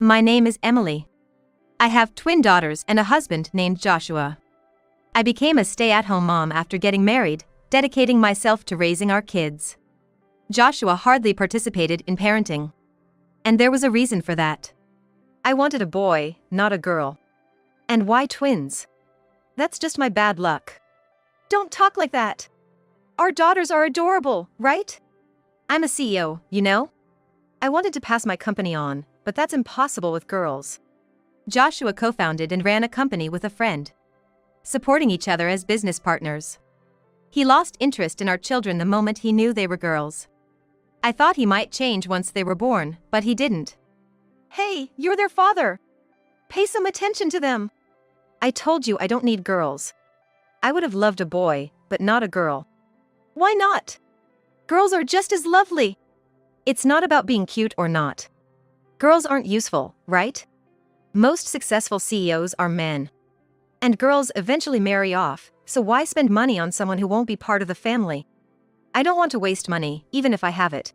My name is Emily. I have twin daughters and a husband named Joshua. I became a stay-at-home mom after getting married, dedicating myself to raising our kids. Joshua hardly participated in parenting. And there was a reason for that. I wanted a boy, not a girl. And why twins? That's just my bad luck. Don't talk like that. Our daughters are adorable, right? I'm a CEO, you know? I wanted to pass my company on, but that's impossible with girls. Joshua co-founded and ran a company with a friend, supporting each other as business partners. He lost interest in our children the moment he knew they were girls. I thought he might change once they were born, but he didn't. Hey, you're their father. Pay some attention to them. I told you I don't need girls. I would have loved a boy, but not a girl. Why not? Girls are just as lovely. It's not about being cute or not. Girls aren't useful, right? Most successful CEOs are men. And girls eventually marry off, so why spend money on someone who won't be part of the family? I don't want to waste money, even if I have it.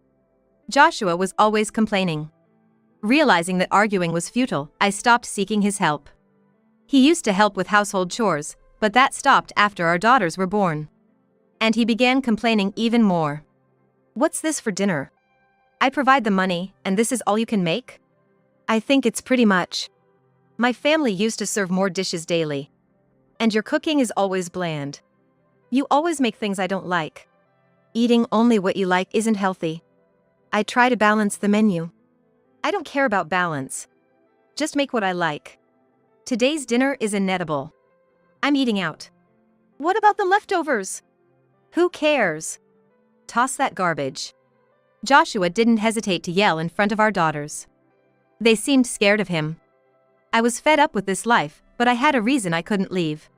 Joshua was always complaining. Realizing that arguing was futile, I stopped seeking his help. He used to help with household chores, but that stopped after our daughters were born. And he began complaining even more. What's this for dinner? I provide the money, and this is all you can make? I think it's pretty much. My family used to serve more dishes daily. And your cooking is always bland. You always make things I don't like. Eating only what you like isn't healthy. I try to balance the menu. I don't care about balance. Just make what I like. Today's dinner is inedible. I'm eating out. What about the leftovers? Who cares? Toss that garbage. Joshua didn't hesitate to yell in front of our daughters. They seemed scared of him. I was fed up with this life, but I had a reason I couldn't leave.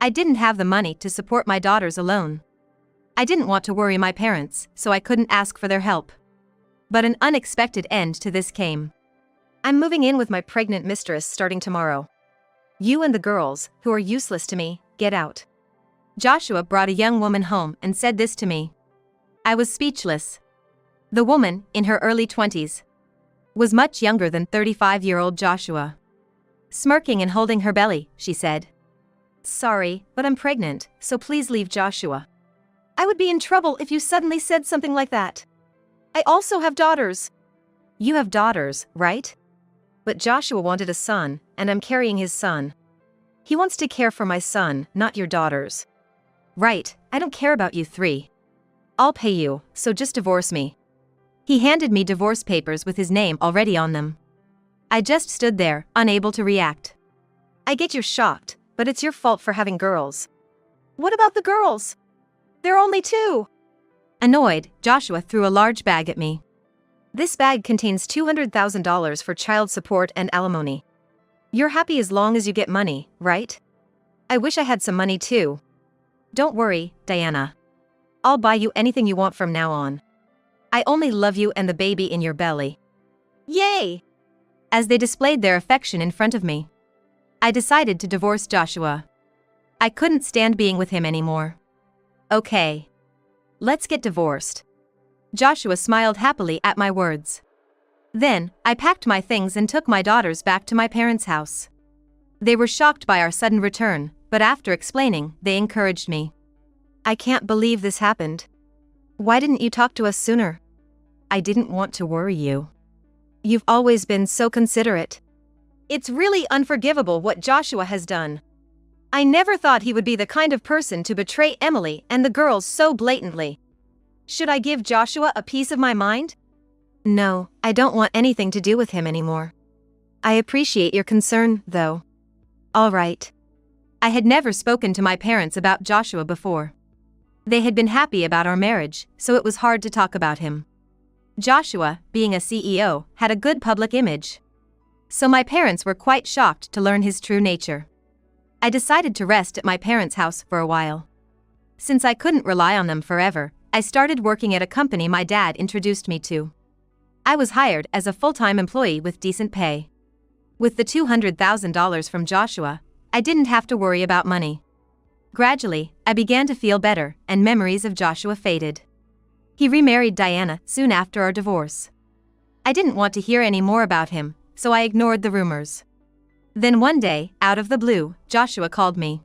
I didn't have the money to support my daughters alone. I didn't want to worry my parents, so I couldn't ask for their help. But an unexpected end to this came. I'm moving in with my pregnant mistress starting tomorrow. You and the girls, who are useless to me, get out. Joshua brought a young woman home and said this to me. I was speechless. The woman, in her early 20s, was much younger than 35-year-old Joshua. Smirking and holding her belly, she said, "Sorry, but I'm pregnant, so please leave Joshua." I would be in trouble if you suddenly said something like that. I also have daughters. You have daughters, right? But Joshua wanted a son, and I'm carrying his son. He wants to care for my son, not your daughters. Right, I don't care about you three. I'll pay you, so just divorce me. He handed me divorce papers with his name already on them. I just stood there, unable to react. I get you're shocked, but it's your fault for having girls. What about the girls? They're only 2. Annoyed, Joshua threw a large bag at me. This bag contains $200,000 for child support and alimony. You're happy as long as you get money, right? I wish I had some money too. Don't worry, Diana. I'll buy you anything you want from now on. I only love you and the baby in your belly. Yay! As they displayed their affection in front of me, I decided to divorce Joshua. I couldn't stand being with him anymore. Okay. Let's get divorced. Joshua smiled happily at my words. Then, I packed my things and took my daughters back to my parents' house. They were shocked by our sudden return, but after explaining, they encouraged me. I can't believe this happened. Why didn't you talk to us sooner? I didn't want to worry you. You've always been so considerate. It's really unforgivable what Joshua has done. I never thought he would be the kind of person to betray Emily and the girls so blatantly. Should I give Joshua a piece of my mind? No, I don't want anything to do with him anymore. I appreciate your concern, though. All right. I had never spoken to my parents about Joshua before. They had been happy about our marriage, so it was hard to talk about him. Joshua, being a CEO, had a good public image. So my parents were quite shocked to learn his true nature. I decided to rest at my parents' house for a while. Since I couldn't rely on them forever, I started working at a company my dad introduced me to. I was hired as a full-time employee with decent pay. With the $200,000 from Joshua, I didn't have to worry about money. Gradually, I began to feel better, and memories of Joshua faded. He remarried Diana soon after our divorce. I didn't want to hear any more about him, so I ignored the rumors. Then one day, out of the blue, Joshua called me.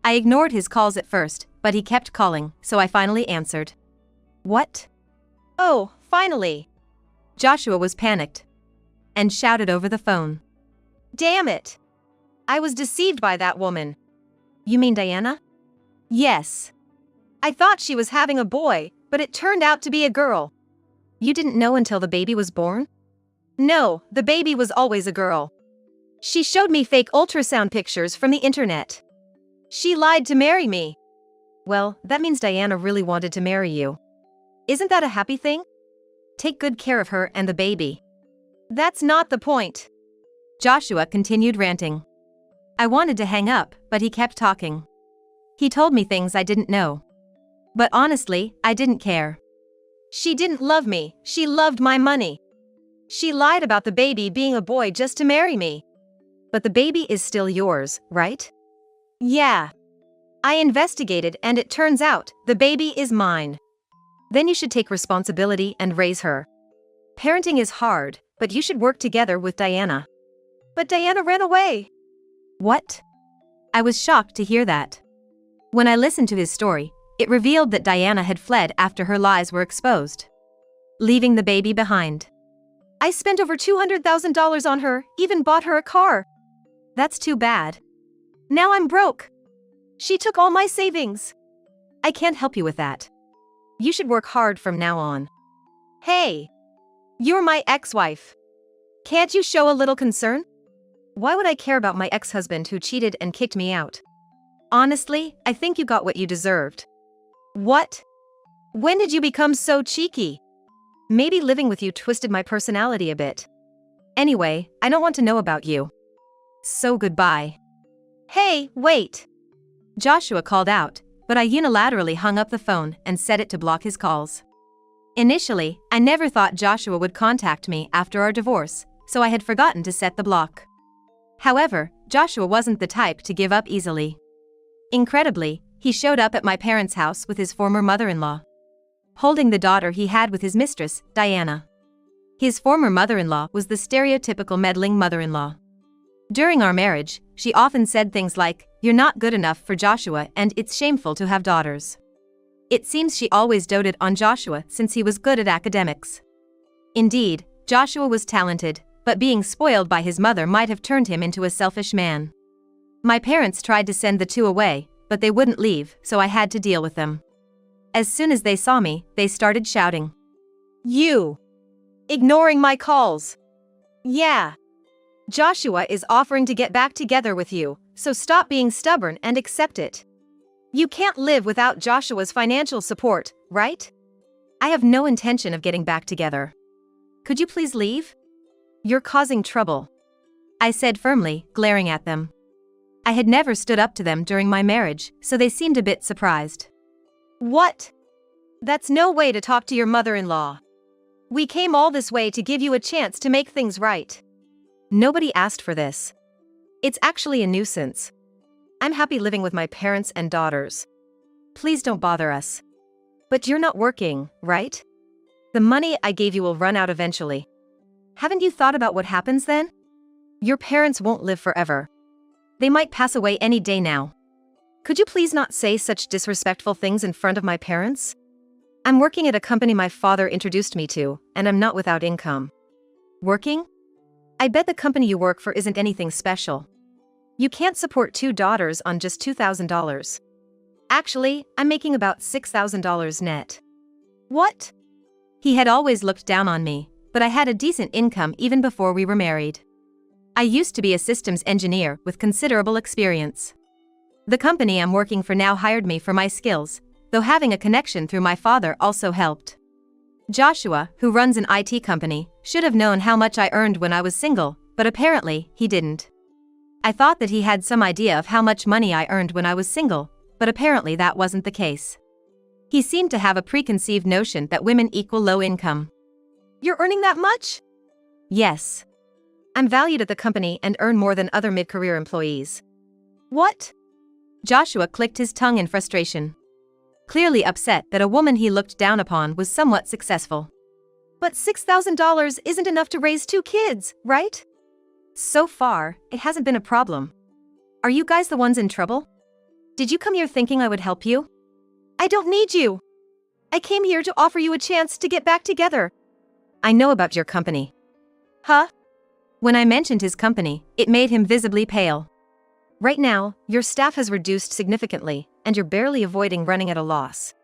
I ignored his calls at first, but he kept calling, so I finally answered. What? Oh, finally! Joshua was panicked and shouted over the phone. Damn it! I was deceived by that woman. You mean Diana? Yes. I thought she was having a boy, but it turned out to be a girl. You didn't know until the baby was born? No, the baby was always a girl. She showed me fake ultrasound pictures from the internet. She lied to marry me. Well, that means Diana really wanted to marry you. Isn't that a happy thing? Take good care of her and the baby. That's not the point. Joshua continued ranting. I wanted to hang up, but he kept talking. He told me things I didn't know. But honestly, I didn't care. She didn't love me, she loved my money. She lied about the baby being a boy just to marry me. But the baby is still yours, right? Yeah. I investigated and it turns out the baby is mine. Then you should take responsibility and raise her. Parenting is hard, but you should work together with Diana. But Diana ran away. What? I was shocked to hear that. When I listened to his story, it revealed that Diana had fled after her lies were exposed, leaving the baby behind. I spent over $200,000 on her, even bought her a car. That's too bad. Now I'm broke. She took all my savings. I can't help you with that. You should work hard from now on. Hey, you're my ex-wife. Can't you show a little concern? Why would I care about my ex-husband who cheated and kicked me out? Honestly, I think you got what you deserved. What? When did you become so cheeky? Maybe living with you twisted my personality a bit. Anyway, I don't want to know about you. So goodbye. Hey, wait! Joshua called out, but I unilaterally hung up the phone and set it to block his calls. Initially, I never thought Joshua would contact me after our divorce, so I had forgotten to set the block. However, Joshua wasn't the type to give up easily. Incredibly, he showed up at my parents' house with his former mother-in-law, holding the daughter he had with his mistress, Diana. His former mother-in-law was the stereotypical meddling mother-in-law. During our marriage, she often said things like, "You're not good enough for Joshua and it's shameful to have daughters." It seems she always doted on Joshua since he was good at academics. Indeed, Joshua was talented, but being spoiled by his mother might have turned him into a selfish man. My parents tried to send the two away, but they wouldn't leave, so I had to deal with them. As soon as they saw me, they started shouting. You! Ignoring my calls! Yeah! Joshua is offering to get back together with you, so stop being stubborn and accept it. You can't live without Joshua's financial support, right? I have no intention of getting back together. Could you please leave? You're causing trouble, I said firmly, glaring at them. I had never stood up to them during my marriage, so they seemed a bit surprised. What? That's no way to talk to your mother-in-law. We came all this way to give you a chance to make things right. Nobody asked for this. It's actually a nuisance. I'm happy living with my parents and daughters. Please don't bother us. But you're not working, right? The money I gave you will run out eventually. Haven't you thought about what happens then? Your parents won't live forever. They might pass away any day now. Could you please not say such disrespectful things in front of my parents? I'm working at a company my father introduced me to, and I'm not without income. Working? I bet the company you work for isn't anything special. You can't support 2 daughters on just $2,000. Actually, I'm making about $6,000 net. What? He had always looked down on me, but I had a decent income even before we were married. I used to be a systems engineer with considerable experience. The company I'm working for now hired me for my skills, though having a connection through my father also helped. Joshua, who runs an IT company, should have known how much I earned when I was single, but apparently, he didn't. I thought that he had some idea of how much money I earned when I was single, but apparently that wasn't the case. He seemed to have a preconceived notion that women equal low income. You're earning that much? Yes. I'm valued at the company and earn more than other mid-career employees. What? Joshua clicked his tongue in frustration, clearly upset that a woman he looked down upon was somewhat successful. But $6,000 isn't enough to raise 2 kids, right? So far, it hasn't been a problem. Are you guys the ones in trouble? Did you come here thinking I would help you? I don't need you. I came here to offer you a chance to get back together. I know about your company. Huh? When I mentioned his company, it made him visibly pale. Right now, your staff has reduced significantly, and you're barely avoiding running at a loss.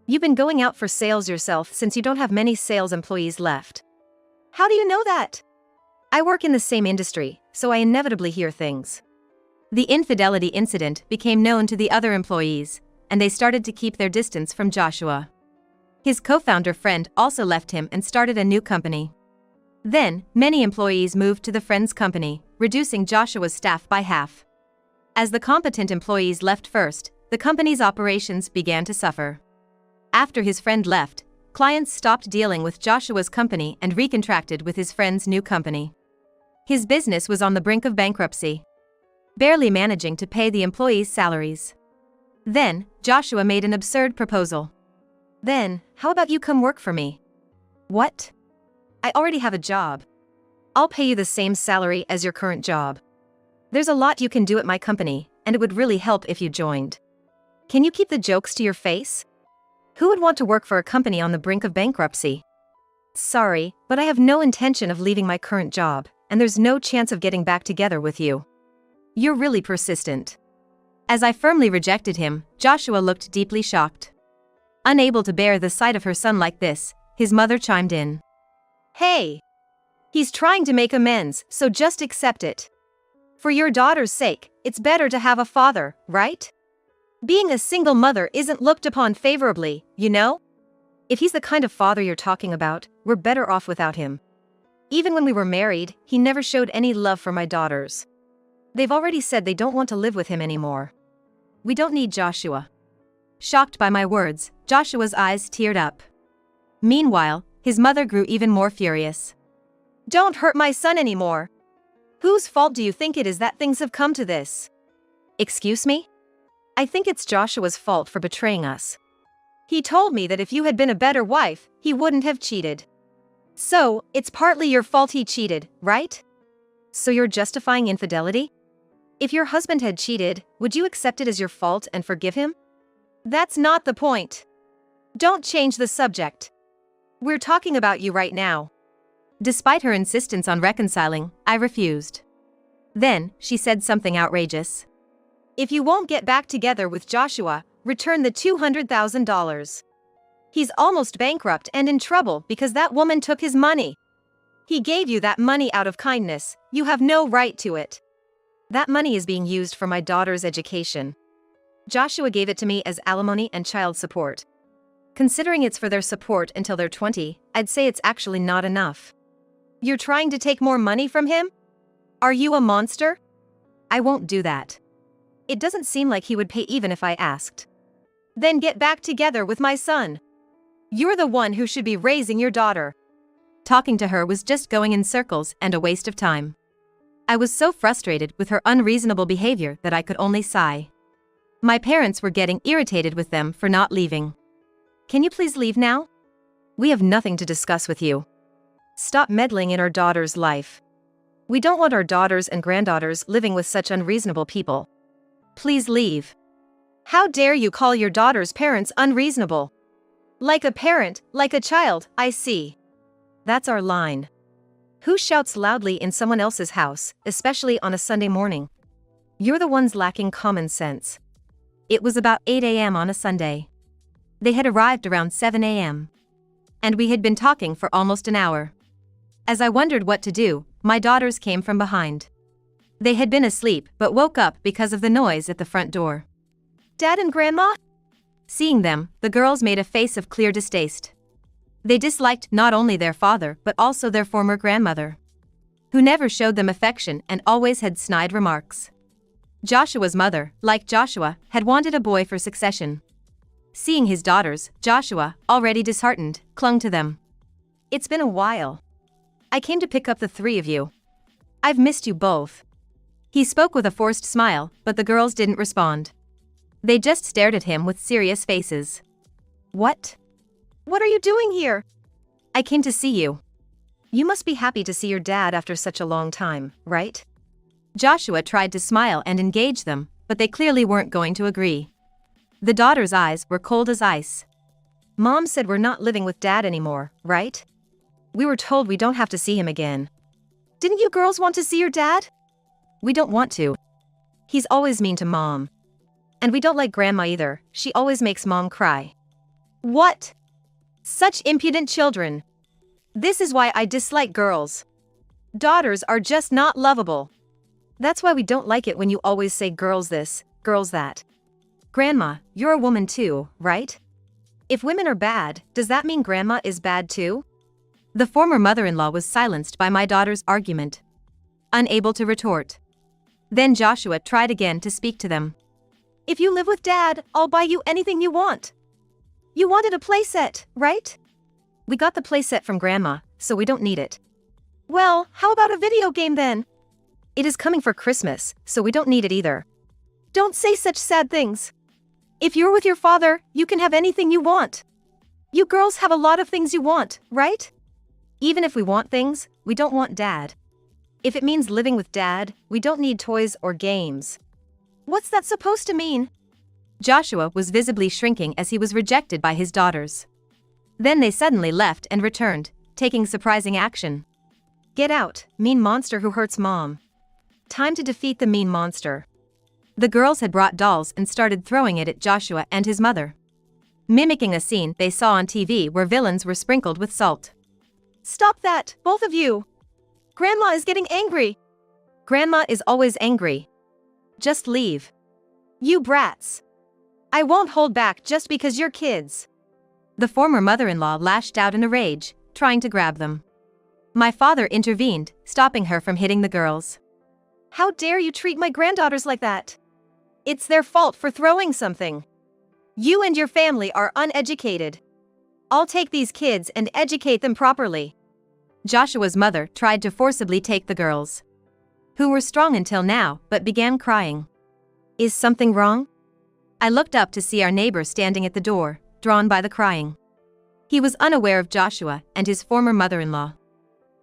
You've been going out for sales yourself since you don't have many sales employees left. How do you know that? I work in the same industry, so I inevitably hear things. The infidelity incident became known to the other employees, and they started to keep their distance from Joshua. His co-founder friend also left him and started a new company. Then, many employees moved to the friend's company, reducing Joshua's staff by half. As the competent employees left first, the company's operations began to suffer. After his friend left, clients stopped dealing with Joshua's company and recontracted with his friend's new company. His business was on the brink of bankruptcy, barely managing to pay the employees' salaries. Then, Joshua made an absurd proposal. Then, how about you come work for me? What? I already have a job. I'll pay you the same salary as your current job. There's a lot you can do at my company, and it would really help if you joined. Can you keep the jokes to your face? Who would want to work for a company on the brink of bankruptcy? Sorry, but I have no intention of leaving my current job, and there's no chance of getting back together with you. You're really persistent. As I firmly rejected him, Joshua looked deeply shocked. Unable to bear the sight of her son like this, his mother chimed in. Hey! He's trying to make amends, so just accept it. For your daughter's sake, it's better to have a father, right? Being a single mother isn't looked upon favorably, you know? If he's the kind of father you're talking about, we're better off without him. Even when we were married, he never showed any love for my daughters. They've already said they don't want to live with him anymore. We don't need Joshua. Shocked by my words, Joshua's eyes teared up. Meanwhile, his mother grew even more furious. Don't hurt my son anymore. Whose fault do you think it is that things have come to this? Excuse me? I think it's Joshua's fault for betraying us. He told me that if you had been a better wife, he wouldn't have cheated. So, it's partly your fault he cheated, right? So you're justifying infidelity? If your husband had cheated, would you accept it as your fault and forgive him? That's not the point. Don't change the subject. We're talking about you right now. Despite her insistence on reconciling, I refused. Then, she said something outrageous. If you won't get back together with Joshua, return the $200,000. He's almost bankrupt and in trouble because that woman took his money. He gave you that money out of kindness, you have no right to it. That money is being used for my daughter's education. Joshua gave it to me as alimony and child support. Considering it's for their support until they're 20, I'd say it's actually not enough. You're trying to take more money from him? Are you a monster? I won't do that. It doesn't seem like he would pay even if I asked. Then get back together with my son. You're the one who should be raising your daughter. Talking to her was just going in circles and a waste of time. I was so frustrated with her unreasonable behavior that I could only sigh. My parents were getting irritated with them for not leaving. Can you please leave now? We have nothing to discuss with you. Stop meddling in our daughter's life. We don't want our daughters and granddaughters living with such unreasonable people. Please leave. How dare you call your daughter's parents unreasonable? Like a parent, like a child, I see. That's our line. Who shouts loudly in someone else's house, especially on a Sunday morning? You're the ones lacking common sense. It was about 8 a.m. on a Sunday. They had arrived around 7 a.m. And we had been talking for almost an hour. As I wondered what to do, my daughters came from behind. They had been asleep but woke up because of the noise at the front door. Dad and Grandma? Seeing them, the girls made a face of clear distaste. They disliked not only their father but also their former grandmother, who never showed them affection and always had snide remarks. Joshua's mother, like Joshua, had wanted a boy for succession. Seeing his daughters, Joshua, already disheartened, clung to them. It's been a while. I came to pick up the three of you. I've missed you both. He spoke with a forced smile, but the girls didn't respond. They just stared at him with serious faces. What? What are you doing here? I came to see you. You must be happy to see your dad after such a long time, right? Joshua tried to smile and engage them, but they clearly weren't going to agree. The daughter's eyes were cold as ice. Mom said we're not living with Dad anymore, right? We were told we don't have to see him again. Didn't you girls want to see your dad? We don't want to. He's always mean to Mom. And we don't like Grandma either, she always makes Mom cry. What? Such impudent children. This is why I dislike girls. Daughters are just not lovable. That's why we don't like it when you always say girls this, girls that. Grandma, you're a woman too, right? If women are bad, does that mean Grandma is bad too? The former mother-in-law was silenced by my daughter's argument, unable to retort. Then Joshua tried again to speak to them. If you live with Dad, I'll buy you anything you want. You wanted a playset, right? We got the playset from Grandma, so we don't need it. Well, how about a video game then? It is coming for Christmas, so we don't need it either. Don't say such sad things. If you're with your father, you can have anything you want. You girls have a lot of things you want, right? Even if we want things, we don't want Dad. If it means living with Dad, we don't need toys or games. What's that supposed to mean? Joshua was visibly shrinking as he was rejected by his daughters. Then they suddenly left and returned, taking surprising action. Get out, mean monster who hurts Mom. Time to defeat the mean monster. The girls had brought dolls and started throwing it at Joshua and his mother, mimicking a scene they saw on TV where villains were sprinkled with salt. Stop that, both of you! Grandma is getting angry. Grandma is always angry. Just leave. You brats. I won't hold back just because you're kids. The former mother-in-law lashed out in a rage, trying to grab them. My father intervened, stopping her from hitting the girls. How dare you treat my granddaughters like that? It's their fault for throwing something. You and your family are uneducated. I'll take these kids and educate them properly. Joshua's mother tried to forcibly take the girls, who were strong until now but began crying. Is something wrong? I looked up to see our neighbor standing at the door, drawn by the crying. He was unaware of Joshua and his former mother-in-law.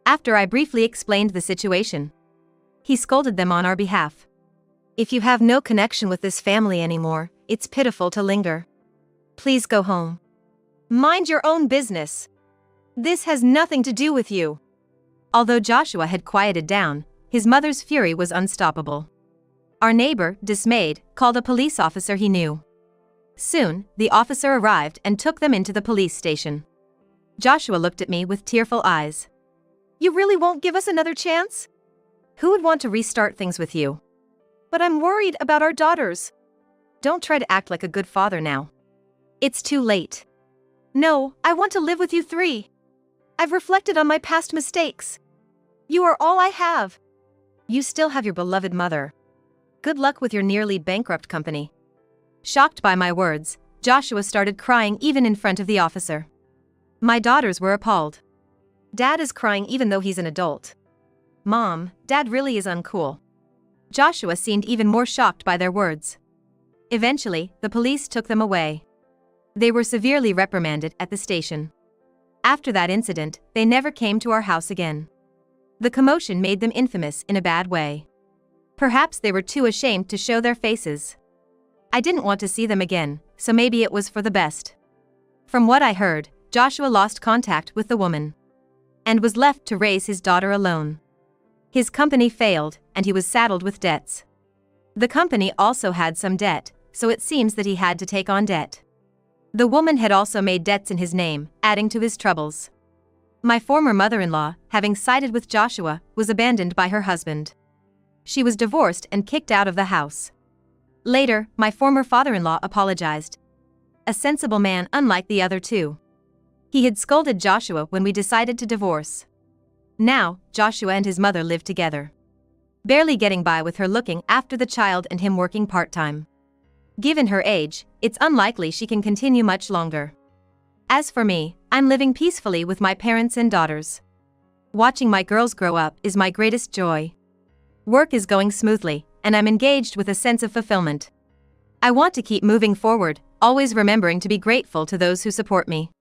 After I briefly explained the situation, he scolded them on our behalf. If you have no connection with this family anymore, it's pitiful to linger. Please go home. Mind your own business. This has nothing to do with you. Although Joshua had quieted down, his mother's fury was unstoppable. Our neighbor, dismayed, called a police officer he knew. Soon, the officer arrived and took them into the police station. Joshua looked at me with tearful eyes. You really won't give us another chance? Who would want to restart things with you? But I'm worried about our daughters. Don't try to act like a good father now. It's too late. No, I want to live with you three. I've reflected on my past mistakes. You are all I have. You still have your beloved mother. Good luck with your nearly bankrupt company. Shocked by my words, Joshua started crying even in front of the officer. My daughters were appalled. Dad is crying even though he's an adult. Mom, Dad really is uncool. Joshua seemed even more shocked by their words. Eventually, the police took them away. They were severely reprimanded at the station. After that incident, they never came to our house again. The commotion made them infamous in a bad way. Perhaps they were too ashamed to show their faces. I didn't want to see them again, so maybe it was for the best. From what I heard, Joshua lost contact with the woman and was left to raise his daughter alone. His company failed, and he was saddled with debts. The company also had some debt, so it seems that he had to take on debt. The woman had also made debts in his name, adding to his troubles. My former mother-in-law, having sided with Joshua, was abandoned by her husband. She was divorced and kicked out of the house. Later, my former father-in-law apologized. A sensible man unlike the other two. He had scolded Joshua when we decided to divorce. Now, Joshua and his mother live together, barely getting by with her looking after the child and him working part-time. Given her age, it's unlikely she can continue much longer. As for me, I'm living peacefully with my parents and daughters. Watching my girls grow up is my greatest joy. Work is going smoothly, and I'm engaged with a sense of fulfillment. I want to keep moving forward, always remembering to be grateful to those who support me.